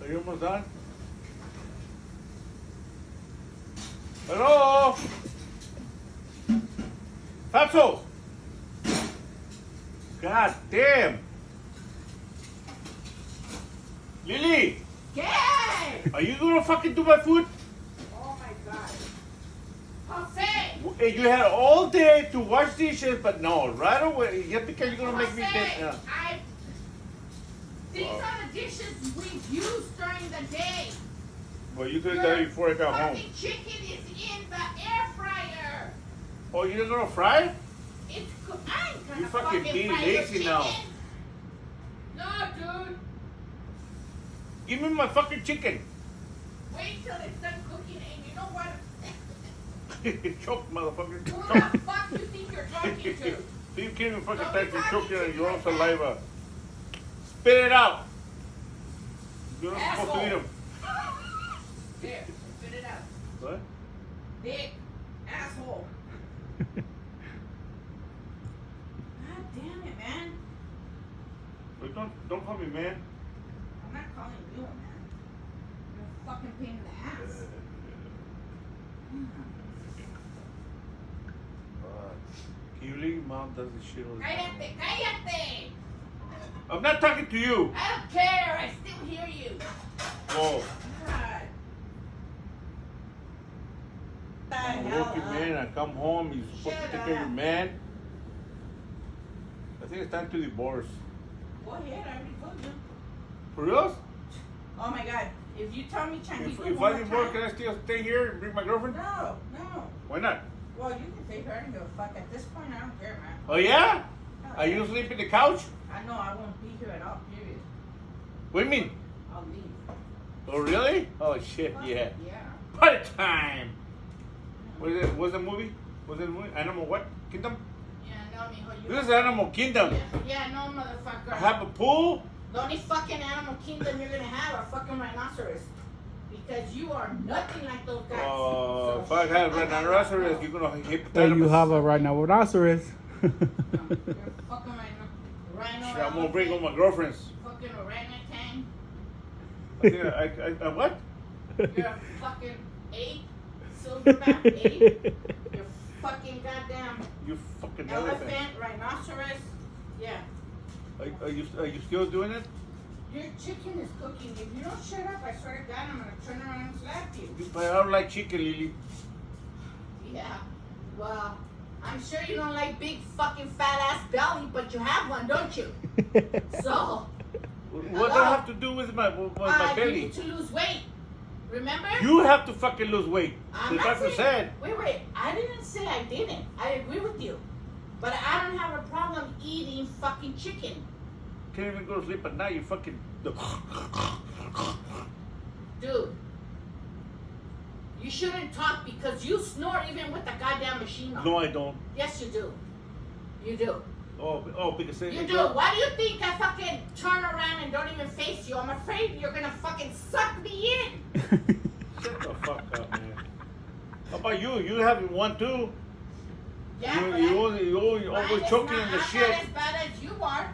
Are you almost done? Hello? Fatso! God damn! Lily! ¿Qué? Are you gonna fucking do my food? Oh my God. Jose! You had all day to wash dishes, but no, right away, just because you're gonna make me Jose, dead. These are the dishes we've used during the day. Well, you could have done it before I got home. Fucking chicken is in the air fryer. Oh, you're gonna fry it? It's cooked. I ain't gonna You fucking being fry your lazy now. chicken. No, dude. Give me my fucking chicken. Wait till it's done cooking, and you know what? Choke, motherfucker. Who Choke. the fuck you think you're talking to? You can't even fucking Don't touch be your talking choking to and me your own like that. saliva. Spit it out. You're not supposed to eat Asshole. them. Here, spit it out. What? Big asshole. God damn it, man. Wait, don't call me man. I'm not calling you a man. You're a fucking pain in the ass. Can you leave? Mom does this shit all the time. Cállate, cállate. I'm not talking to you. I don't care. I still hear you. Oh, God. The I'm a hell working up. man. I come home. You're supposed Shut to take care of your up. man. I think it's time to divorce. Go ahead. I already told you. For real? Oh my God. If you tell me Chinese If I divorce, can I still stay here and bring my girlfriend? No, no. Why not? Well, you can take her. I don't give a fuck. At this point, I don't care, man. Oh yeah? Hell Are yeah. you sleep in the couch? I know I won't be here at all, period. What do you mean? I'll leave. Oh really? Oh shit, yeah. Yeah. Party time! What's the movie? Was it a movie? Animal what? Kingdom? Yeah, no, mijo. You This is Animal Kingdom. Yeah, no, motherfucker. I have a pool. The only fucking animal kingdom you're gonna have are fucking rhinoceros. Because you are nothing like those guys. Oh, if So I shut had the hell rhinoceros, up. you're gonna hit There you have a rhinoceros. You're a fucking rhino. I'm gonna bring all my girlfriends. Fucking orangutan. I think I what? You're a fucking ape. Silverback ape. You're fucking goddamn You fucking elephant. elephant, rhinoceros. Yeah. Are you still doing it? Your chicken is cooking. If you don't shut up, I swear to God, I'm gonna turn around and slap you. But I don't like chicken, Lily. Yeah. Well, I'm sure you don't like big fucking fat ass belly, but you have one, don't you? So, What do I have to do with my you belly? need to lose weight. Remember? You have to fucking lose weight. I'm The not doctor saying- said. Wait. I didn't say I didn't. I agree with you. But I don't have a problem eating fucking chicken. Can't even go to sleep at night. You fucking. Dude. You shouldn't talk because you snore even with the goddamn machine on. No, I don't. Yes, you do. You do. Oh, because You do. Why do you think I fucking turn around and don't even face you? I'm afraid you're gonna fucking suck me in. Shut the fuck up, man. How about you? You having one too? Yeah, You always Mine choking is in the not shit. as bad as you are.